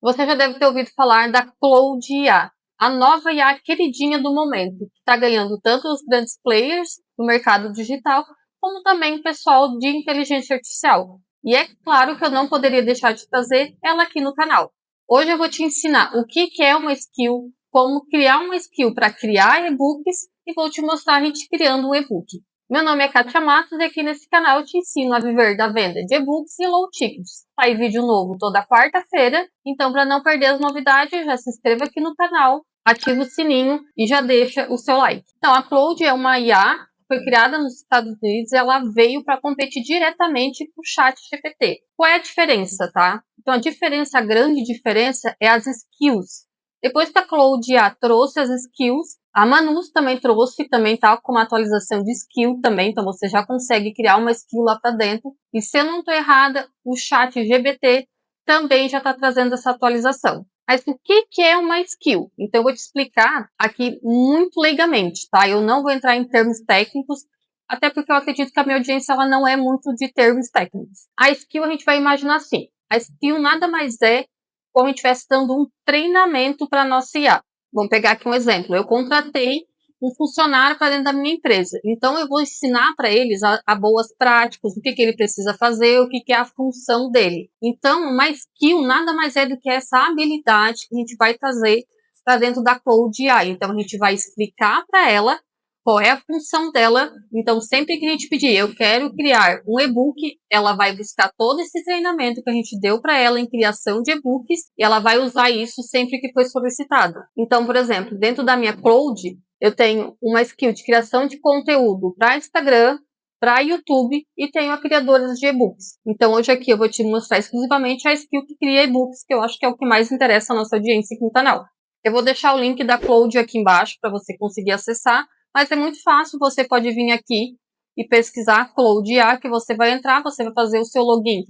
Você já deve ter ouvido falar da Claude IA, a nova IA queridinha do momento, que está ganhando tanto os grandes players do mercado digital, como também o pessoal de inteligência artificial. E é claro que eu não poderia deixar de trazer ela aqui no canal. Hoje eu vou te ensinar o que é uma skill, como criar uma skill para criar e-books e vou te mostrar a gente criando um e-book. Meu nome é Kátia Matos e aqui nesse canal eu te ensino a viver da venda de e-books e low tickets. Sai vídeo novo toda quarta-feira, então para não perder as novidades, já se inscreva aqui no canal, ativa o sininho e já deixa o seu like. Então a Claude é uma IA, foi criada nos Estados Unidos e ela veio para competir diretamente com o ChatGPT. Qual é a diferença, tá? Então a grande diferença é as skills. Depois que a Claude IA trouxe as skills, a Manus também trouxe, também tá com uma atualização de skill também, então você já consegue criar uma skill lá para dentro. E se eu não estou errada, o ChatGPT também já está trazendo essa atualização. Mas o que é uma skill? Então eu vou te explicar aqui muito leigamente, tá? Eu não vou entrar em termos técnicos, até porque eu acredito que a minha audiência ela não é muito de termos técnicos. A skill a gente vai imaginar assim, a skill nada mais é como a gente estivesse dando um treinamento para a nossa IA. Vamos pegar aqui um exemplo. Eu contratei um funcionário para dentro da minha empresa. Então, eu vou ensinar para eles a boas práticas, o que ele precisa fazer, o que é a função dele. Então, uma skill nada mais é do que essa habilidade que a gente vai trazer para dentro da Claude AI. Então, a gente vai explicar para ela qual é a função dela. Então, sempre que a gente pedir, eu quero criar um e-book, ela vai buscar todo esse treinamento que a gente deu para ela em criação de e-books e ela vai usar isso sempre que foi solicitado. Então, por exemplo, dentro da minha Claude, eu tenho uma skill de criação de conteúdo para Instagram, para YouTube e tenho a criadora de e-books. Então, hoje aqui eu vou te mostrar exclusivamente a skill que cria e-books, que eu acho que é o que mais interessa a nossa audiência aqui no canal. Eu vou deixar o link da Claude aqui embaixo para você conseguir acessar. Mas é muito fácil, você pode vir aqui e pesquisar Claude IA, que você vai entrar, você vai fazer o seu login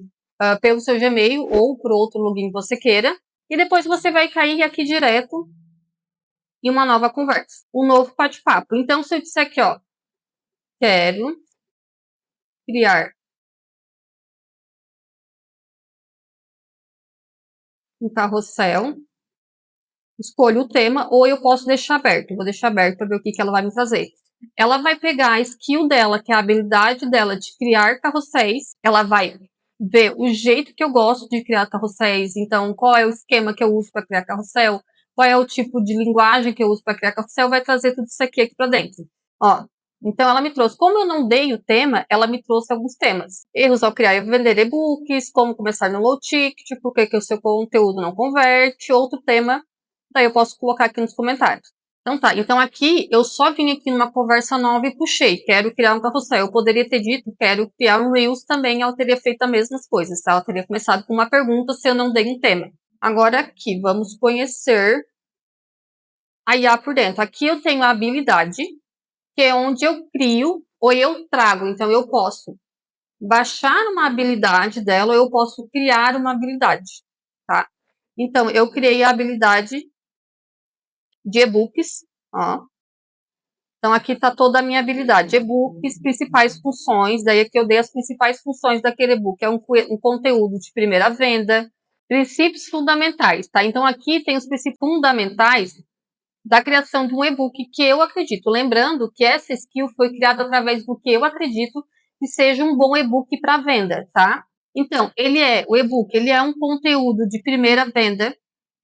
pelo seu Gmail ou por outro login que você queira. E depois você vai cair aqui direto em uma nova conversa, um novo bate-papo. Então, se eu disser aqui, ó, quero criar um carrossel, escolho o tema, ou eu posso deixar aberto. Vou deixar aberto para ver o que ela vai me fazer. Ela vai pegar a skill dela, que é a habilidade dela de criar carrosséis. Ela vai ver o jeito que eu gosto de criar carrosséis. Então, qual é o esquema que eu uso para criar carrossel? Qual é o tipo de linguagem que eu uso para criar carrossel? Vai trazer tudo isso aqui para dentro. Ó, então ela me trouxe. Como eu não dei o tema, ela me trouxe alguns temas. Erros ao criar e vender e-books, como começar no low ticket, por que o seu conteúdo não converte, outro tema. Daí eu posso colocar aqui nos comentários. Então tá, então aqui eu só vim aqui numa conversa nova e puxei, quero criar um carrossel. Eu poderia ter dito, quero criar um Reels também, ela teria feito as mesmas coisas, tá? Ela teria começado com uma pergunta se eu não dei um tema. Agora aqui, vamos conhecer a IA por dentro. Aqui eu tenho a habilidade, que é onde eu crio ou eu trago. Então eu posso baixar uma habilidade dela ou eu posso criar uma habilidade, tá? Então eu criei a habilidade de e-books, ó. Então, aqui está toda a minha habilidade. E-books, principais funções. Daí aqui eu dei as principais funções daquele e-book. É um conteúdo de primeira venda. Princípios fundamentais, tá? Então, aqui tem os princípios fundamentais da criação de um e-book que eu acredito. Lembrando que essa skill foi criada através do que eu acredito que seja um bom e-book para venda, tá? Então, o e-book, ele é um conteúdo de primeira venda.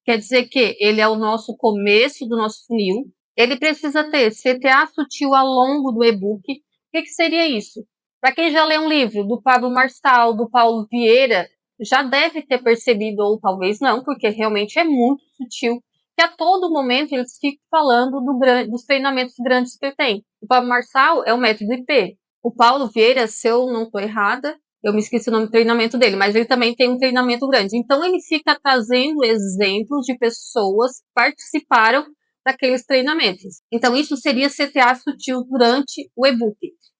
Quer dizer que ele é o nosso começo do nosso funil. Ele precisa ter CTA sutil ao longo do e-book. O que seria isso? Para quem já leu um livro do Pablo Marçal, do Paulo Vieira, já deve ter percebido, ou talvez não, porque realmente é muito sutil, que a todo momento eles ficam falando dos treinamentos grandes que tem. O Pablo Marçal é o método IP. O Paulo Vieira, se eu não estou errada, eu me esqueci o nome do treinamento dele, mas ele também tem um treinamento grande. Então, ele fica trazendo exemplos de pessoas que participaram daqueles treinamentos. Então, isso seria CTA sutil durante o e-book.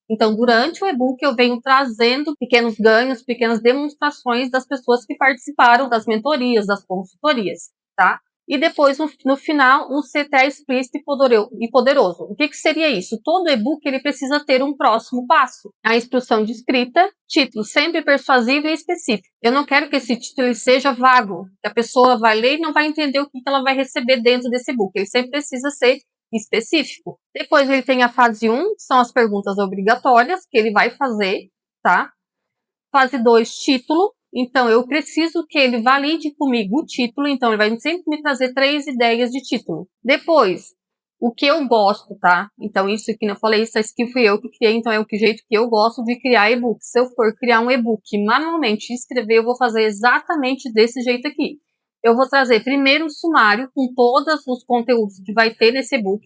Então, durante o e-book, eu venho trazendo pequenos ganhos, pequenas demonstrações das pessoas que participaram das mentorias, das consultorias, tá? E depois, no final, um CTA explícito e poderoso. O que seria isso? Todo e-book ele precisa ter um próximo passo. A instrução de escrita, título sempre persuasivo e específico. Eu não quero que esse título seja vago, que a pessoa vai ler e não vai entender o que ela vai receber dentro desse e-book. Ele sempre precisa ser específico. Depois ele tem a fase 1, que são as perguntas obrigatórias que ele vai fazer, tá? Fase 2, título. Então, eu preciso que ele valide comigo o título. Então, ele vai sempre me trazer 3 ideias de título. Depois, o que eu gosto, tá? Então, isso que eu falei, isso aqui fui eu que criei. Então, é o jeito que eu gosto de criar e-book. Se eu for criar um e-book manualmente e escrever, eu vou fazer exatamente desse jeito aqui. Eu vou trazer primeiro um sumário com todos os conteúdos que vai ter nesse e-book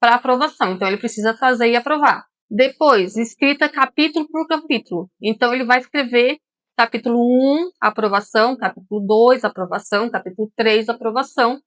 para aprovação. Então, ele precisa trazer e aprovar. Depois, escrita capítulo por capítulo. Então, ele vai escrever capítulo 1, aprovação, capítulo 2, aprovação, capítulo 3, aprovação.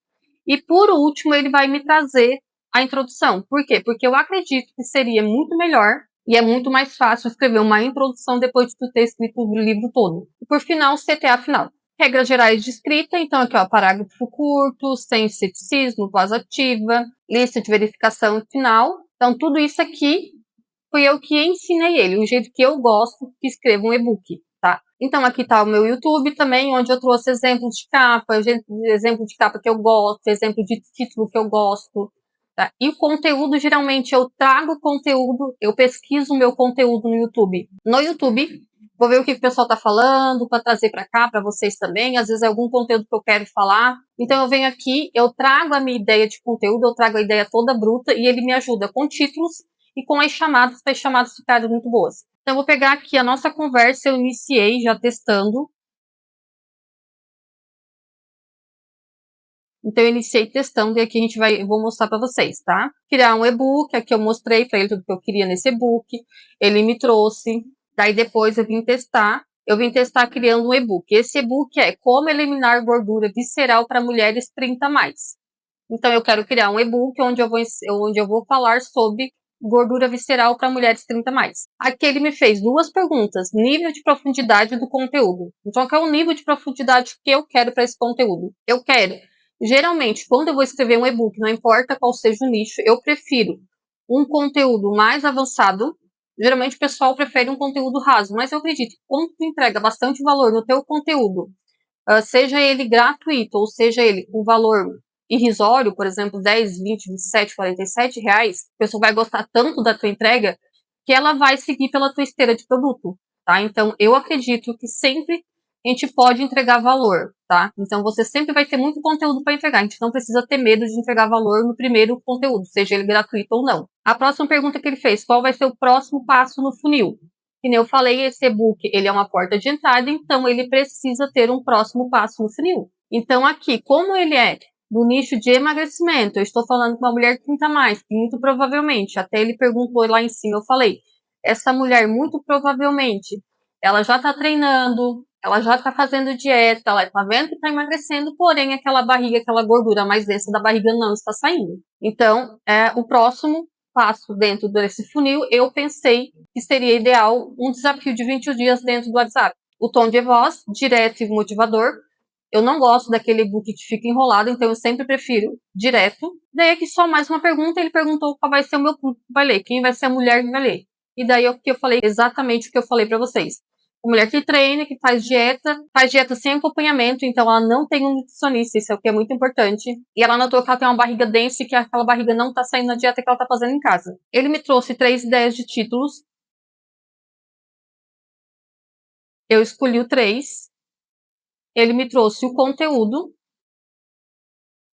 E, por último, ele vai me trazer a introdução. Por quê? Porque eu acredito que seria muito melhor e é muito mais fácil escrever uma introdução depois de tu ter escrito o livro todo. E, por final, CTA final. Regras gerais de escrita, então aqui ó, parágrafo curto, sem ceticismo, voz ativa, lista de verificação final. Então, tudo isso aqui fui eu que ensinei ele, o jeito que eu gosto que escreva um e-book, tá? Então, aqui tá o meu YouTube também, onde eu trouxe exemplos de capa, exemplo de capa que eu gosto, exemplo de título que eu gosto, tá? E o conteúdo, geralmente, eu trago conteúdo, eu pesquiso o meu conteúdo no YouTube. No YouTube, vou ver o que o pessoal tá falando, para trazer para cá, para vocês também. Às vezes é algum conteúdo que eu quero falar. Então, eu venho aqui, eu trago a minha ideia de conteúdo, eu trago a ideia toda bruta, e ele me ajuda com títulos, e com as chamadas, para as chamadas ficarem muito boas. Então, eu vou pegar aqui a nossa conversa, eu iniciei já testando. Então, eu iniciei testando e aqui eu vou mostrar para vocês, tá? Criar um e-book, aqui eu mostrei para ele tudo que eu queria nesse e-book, ele me trouxe, daí depois eu vim testar criando um e-book. Esse e-book é Como Eliminar Gordura Visceral para Mulheres 30+. Então, eu quero criar um e-book onde eu vou falar sobre gordura visceral para mulheres 30+. Aqui ele me fez 2 perguntas, nível de profundidade do conteúdo. Então, qual é o nível de profundidade que eu quero para esse conteúdo? Eu quero, geralmente, quando eu vou escrever um e-book, não importa qual seja o nicho, eu prefiro um conteúdo mais avançado. Geralmente o pessoal prefere um conteúdo raso, mas eu acredito que quando tu entrega bastante valor no teu conteúdo, seja ele gratuito ou seja ele com valor irrisório, por exemplo, 10, 20, 27, 47 reais, a pessoa vai gostar tanto da tua entrega que ela vai seguir pela tua esteira de produto, tá? Então, eu acredito que sempre a gente pode entregar valor, tá? Então, você sempre vai ter muito conteúdo para entregar. A gente não precisa ter medo de entregar valor no primeiro conteúdo, seja ele gratuito ou não. A próxima pergunta que ele fez, qual vai ser o próximo passo no funil? Que nem eu falei, esse e-book, ele é uma porta de entrada, então ele precisa ter um próximo passo no funil. Então, aqui, como ele é do nicho de emagrecimento, eu estou falando com uma mulher que 30+, que muito provavelmente, até ele perguntou lá em cima, eu falei, essa mulher muito provavelmente, ela já está treinando, ela já está fazendo dieta, ela está vendo que está emagrecendo, porém aquela barriga, aquela gordura mais densa da barriga não está saindo. Então, o próximo passo dentro desse funil, eu pensei que seria ideal um desafio de 20 dias dentro do WhatsApp. O tom de voz, direto e motivador. Eu não gosto daquele e-book que fica enrolado, então eu sempre prefiro direto. Daí aqui só mais uma pergunta, ele perguntou qual vai ser o meu público que vai ler, quem vai ser a mulher que vai ler. E daí eu falei exatamente o que eu falei para vocês. A mulher que treina, que faz dieta sem acompanhamento, então ela não tem um nutricionista, isso é o que é muito importante. E ela notou que ela tem uma barriga densa e que aquela barriga não tá saindo na dieta que ela tá fazendo em casa. Ele me trouxe 3 ideias de títulos. Eu escolhi o 3. Ele me trouxe o conteúdo.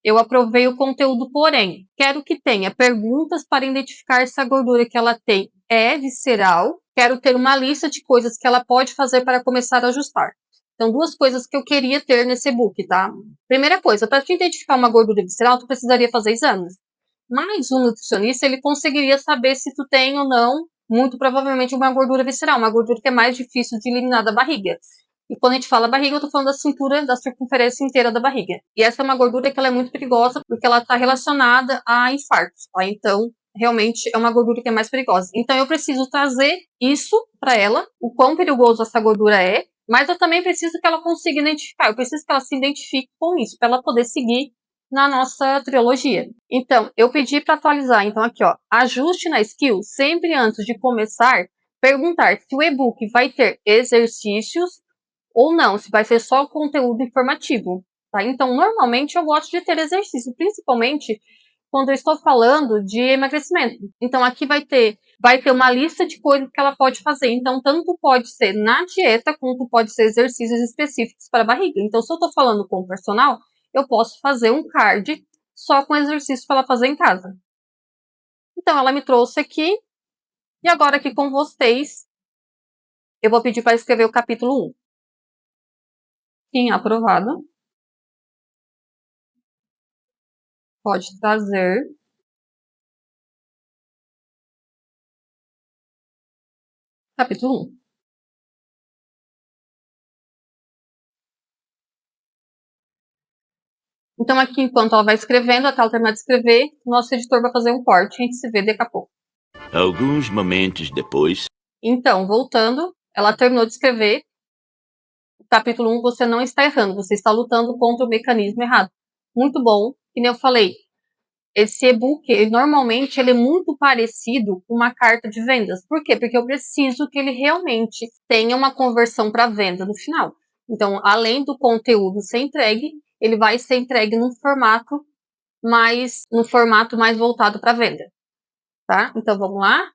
Eu aprovei o conteúdo, porém, quero que tenha perguntas para identificar se a gordura que ela tem é visceral. Quero ter uma lista de coisas que ela pode fazer para começar a ajustar. Então, 2 coisas que eu queria ter nesse e-book, tá? Primeira coisa, para te identificar uma gordura visceral, tu precisaria fazer exames. Mas um nutricionista, ele conseguiria saber se tu tem ou não, muito provavelmente, uma gordura visceral, uma gordura que é mais difícil de eliminar da barriga. E quando a gente fala barriga, eu tô falando da cintura, da circunferência inteira da barriga. E essa é uma gordura que ela é muito perigosa, porque ela tá relacionada a infartos, tá? Então, realmente é uma gordura que é mais perigosa. Então, eu preciso trazer isso para ela, o quão perigoso essa gordura é, mas eu também preciso que ela consiga identificar. Eu preciso que ela se identifique com isso, para ela poder seguir na nossa trilogia. Então, eu pedi para atualizar. Então, aqui, ó, ajuste na skill, sempre antes de começar, perguntar se o e-book vai ter exercícios ou não, se vai ser só conteúdo informativo, tá? Então, normalmente eu gosto de ter exercício, principalmente quando eu estou falando de emagrecimento. Então, aqui vai ter uma lista de coisas que ela pode fazer. Então, tanto pode ser na dieta, quanto pode ser exercícios específicos para a barriga. Então, se eu estou falando com o personal, eu posso fazer um card só com exercício para ela fazer em casa. Então, ela me trouxe aqui. E agora aqui com vocês, eu vou pedir para escrever o capítulo 1. Sim, aprovado. Pode trazer. Capítulo 1. Então, aqui, enquanto ela vai escrevendo, até ela terminar de escrever, o nosso editor vai fazer um corte e a gente se vê daqui a pouco. Alguns momentos depois. Então, voltando, ela terminou de escrever. O capítulo 1, você não está errando, você está lutando contra o mecanismo errado. Muito bom, que nem eu falei. Esse e-book, normalmente, ele é muito parecido com uma carta de vendas. Por quê? Porque eu preciso que ele realmente tenha uma conversão para venda no final. Então, além do conteúdo ser entregue, ele vai ser entregue num formato mais voltado para venda, tá? Então, vamos lá.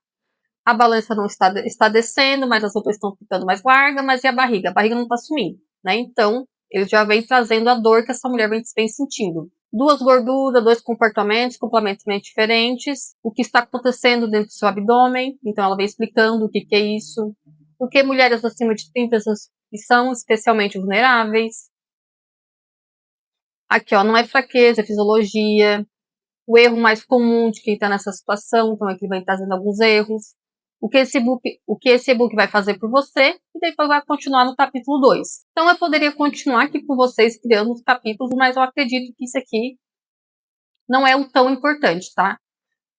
A balança não está descendo, mas as roupas estão ficando mais largas, mas e a barriga? A barriga não está sumindo, né? Então, ele já vem trazendo a dor que essa mulher vem sentindo. 2 gorduras, 2 comportamentos completamente diferentes. O que está acontecendo dentro do seu abdômen. Então, ela vem explicando o que é isso. Por que mulheres acima de 30 são especialmente vulneráveis. Aqui, ó, não é fraqueza, é fisiologia. O erro mais comum de quem está nessa situação. Então, aqui vai trazendo alguns erros. O que esse e-book vai fazer por você, e depois vai continuar no capítulo 2. Então, eu poderia continuar aqui com vocês criando os capítulos, mas eu acredito que isso aqui não é o tão importante, tá?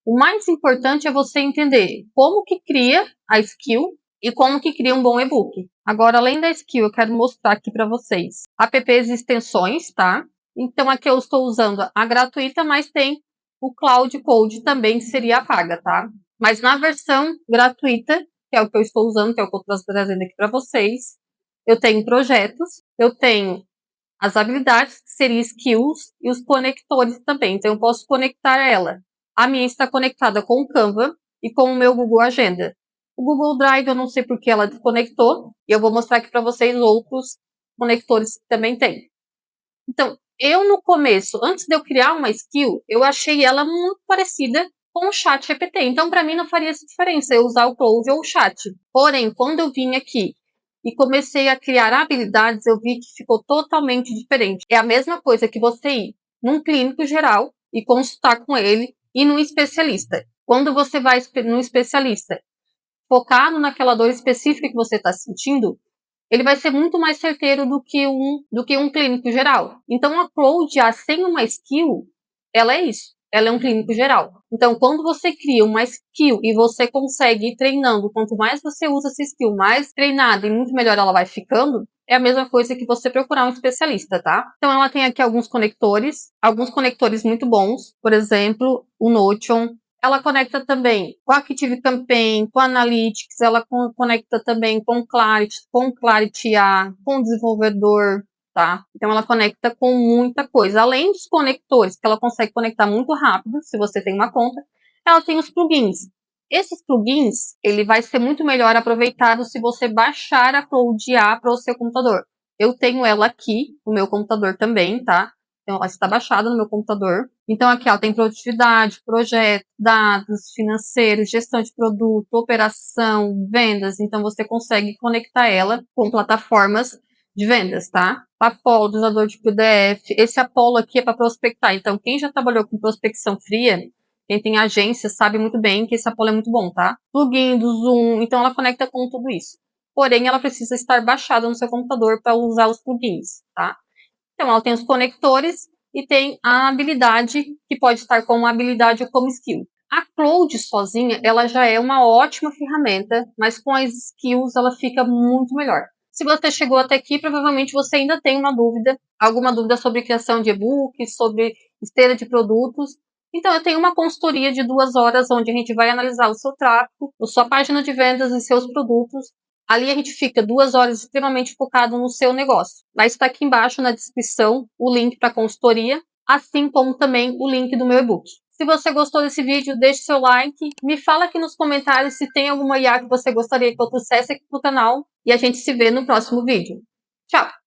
O mais importante é você entender como que cria a skill e como que cria um bom e-book. Agora, além da skill, eu quero mostrar aqui para vocês apps e extensões, tá? Então, aqui eu estou usando a gratuita, mas tem o Cloud Code também, que seria a paga, tá? Mas na versão gratuita, que é o que eu estou usando, que é o que eu estou trazendo aqui para vocês, eu tenho projetos, eu tenho as habilidades, que seriam skills, e os conectores também. Então, eu posso conectar ela. A minha está conectada com o Canva e com o meu Google Agenda. O Google Drive, eu não sei porque ela desconectou, e eu vou mostrar aqui para vocês outros conectores que também tem. Então, eu no começo, antes de eu criar uma skill, eu achei ela muito parecida com o chat GPT. Então, para mim, não faria essa diferença eu usar o Clove ou o chat. Porém, quando eu vim aqui e comecei a criar habilidades, eu vi que ficou totalmente diferente. É a mesma coisa que você ir num clínico geral e consultar com ele e num especialista. Quando você vai num especialista, focado naquela dor específica que você está sentindo, ele vai ser muito mais certeiro do que um clínico geral. Então, a Cloud, sem uma skill, ela é isso. Ela é um clínico geral. Então, quando você cria uma skill e você consegue ir treinando, quanto mais você usa essa skill, mais treinada e muito melhor ela vai ficando, é a mesma coisa que você procurar um especialista, tá? Então, ela tem aqui alguns conectores muito bons. Por exemplo, o Notion. Ela conecta também com a Active Campaign, com a Analytics, ela conecta também com Clarity A, com o desenvolvedor, tá? Então, ela conecta com muita coisa. Além dos conectores, que ela consegue conectar muito rápido, se você tem uma conta, ela tem os plugins. Esses plugins, ele vai ser muito melhor aproveitado se você baixar a Cloud A para o seu computador. Eu tenho ela aqui no meu computador também, tá? Então, ela está baixada no meu computador. Então, aqui ela tem produtividade, projeto, dados financeiros, gestão de produto, operação, vendas. Então, você consegue conectar ela com plataformas de vendas, tá? Apollo, usador de PDF. Esse Apollo aqui é para prospectar. Então, quem já trabalhou com prospecção fria, quem tem agência, sabe muito bem que esse Apollo é muito bom, tá? Plugin do Zoom. Então, ela conecta com tudo isso. Porém, ela precisa estar baixada no seu computador para usar os plugins, tá? Então, ela tem os conectores e tem a habilidade, que pode estar como habilidade ou como skill. A Cloud sozinha, ela já é uma ótima ferramenta, mas com as skills ela fica muito melhor. Se você chegou até aqui, provavelmente você ainda tem alguma dúvida sobre criação de e-books, sobre esteira de produtos. Então, eu tenho uma consultoria de 2 horas, onde a gente vai analisar o seu tráfego, a sua página de vendas e seus produtos. Ali a gente fica 2 horas extremamente focado no seu negócio. Vai estar aqui embaixo na descrição o link para a consultoria, assim como também o link do meu e-book. Se você gostou desse vídeo, deixe seu like, me fala aqui nos comentários se tem alguma IA que você gostaria que eu trouxesse aqui pro canal, e a gente se vê no próximo vídeo. Tchau!